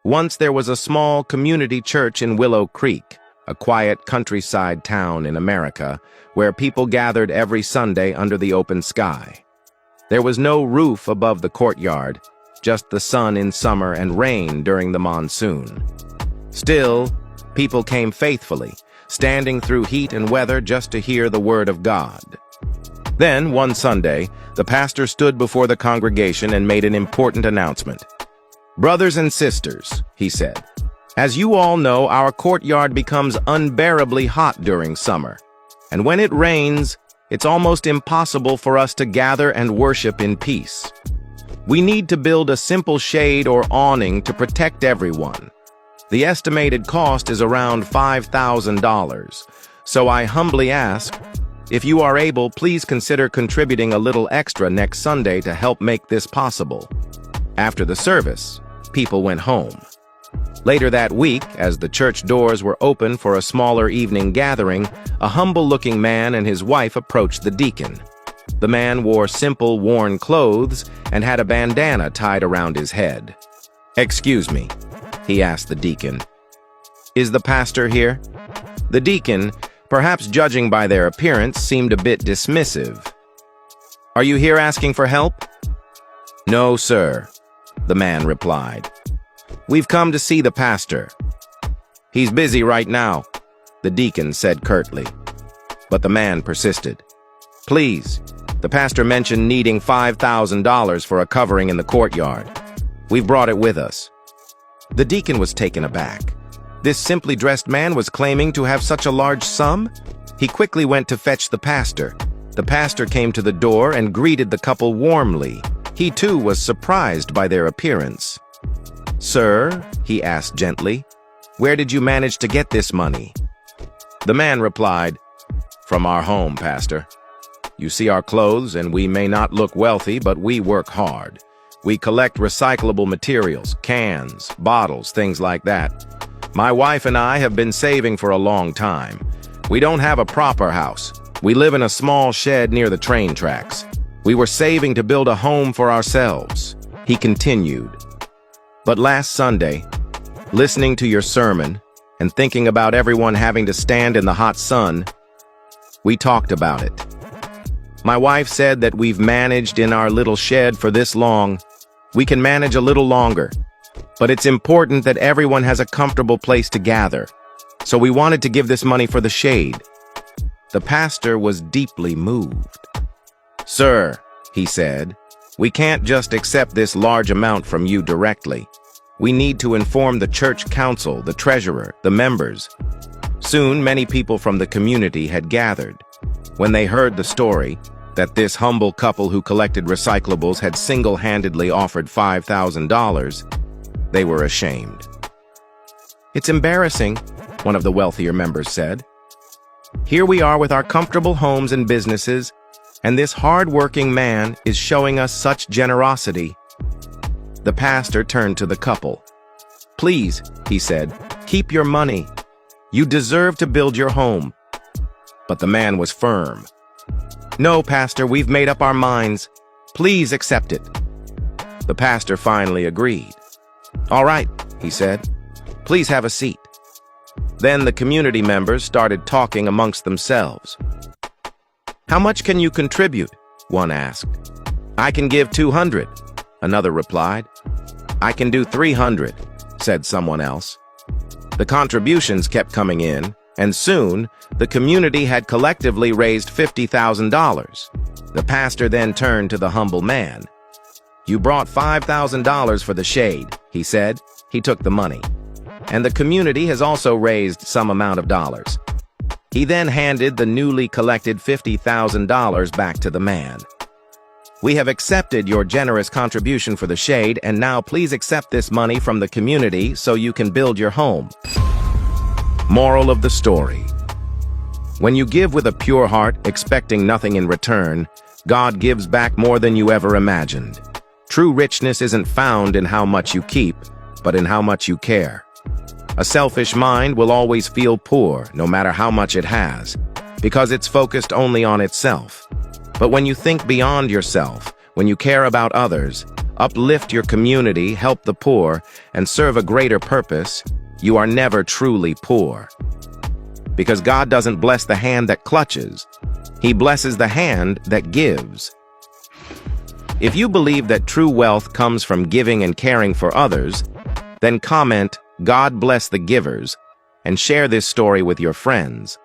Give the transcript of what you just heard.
Once there was a small community church in Willow Creek, a quiet countryside town in America, where people gathered every Sunday under the open sky. There was no roof above the courtyard, just the sun in summer and rain during the monsoon. Still, people came faithfully, standing through heat and weather just to hear the word of God. Then, one Sunday, the pastor stood before the congregation and made an important announcement. "Brothers and sisters," he said, "as you all know, our courtyard becomes unbearably hot during summer, and when it rains, it's almost impossible for us to gather and worship in peace. We need to build a simple shade or awning to protect everyone. The estimated cost is around $5,000, so I humbly ask, if you are able, please consider contributing a little extra next Sunday to help make this possible." After the service, people went home. Later that week, as the church doors were open for a smaller evening gathering, a humble-looking man and his wife approached the deacon. The man wore simple, worn clothes and had a bandana tied around his head. "Excuse me," he asked the deacon. "Is the pastor here?" The deacon, perhaps judging by their appearance, seemed a bit dismissive. "Are you here asking for help?" "No, sir," the man replied. "We've come to see the pastor." "He's busy right now," the deacon said curtly. But the man persisted. "Please, the pastor mentioned needing $5,000 for a covering in the courtyard. We've brought it with us." The deacon was taken aback. This simply dressed man was claiming to have such a large sum? He quickly went to fetch the pastor. The pastor came to the door and greeted the couple warmly. He too was surprised by their appearance. "Sir," he asked gently, "where did you manage to get this money?" The man replied, "From our home, pastor. You see our clothes, and we may not look wealthy, but we work hard. We collect recyclable materials, cans, bottles, things like that. My wife and I have been saving for a long time. We don't have a proper house. We live in a small shed near the train tracks. We were saving to build a home for ourselves," he continued. "But last Sunday, listening to your sermon and thinking about everyone having to stand in the hot sun, we talked about it. My wife said that we've managed in our little shed for this long. We can manage a little longer, but it's important that everyone has a comfortable place to gather. So we wanted to give this money for the shade." The pastor was deeply moved. "Sir," he said, "we can't just accept this large amount from you directly. We need to inform the church council, the treasurer, the members." Soon, many people from the community had gathered. When they heard the story, that this humble couple who collected recyclables had single-handedly offered $5,000, they were ashamed. "It's embarrassing," one of the wealthier members said. "Here we are with our comfortable homes and businesses, and this hard-working man is showing us such generosity." The pastor turned to the couple. "Please," he said, "keep your money. You deserve to build your home." But the man was firm. "No, pastor, we've made up our minds. Please accept it." The pastor finally agreed. "All right," he said. "Please have a seat." Then the community members started talking amongst themselves. "How much can you contribute?" one asked. "I can give 200, another replied. "I can do 300, said someone else. The contributions kept coming in, and soon the community had collectively raised $50,000. The pastor then turned to the humble man. "You brought $5,000 for the shade," he said. He took the money. "And the community has also raised some amount of dollars." He then handed the newly collected $50,000 back to the man. "We have accepted your generous contribution for the shade, and now please accept this money from the community so you can build your home." Moral of the story: when you give with a pure heart, expecting nothing in return, God gives back more than you ever imagined. True richness isn't found in how much you keep, but in how much you care. A selfish mind will always feel poor, no matter how much it has, because it's focused only on itself. But when you think beyond yourself, when you care about others, uplift your community, help the poor, and serve a greater purpose, you are never truly poor. Because God doesn't bless the hand that clutches. He blesses the hand that gives. If you believe that true wealth comes from giving and caring for others, then comment, "God bless the givers," and share this story with your friends.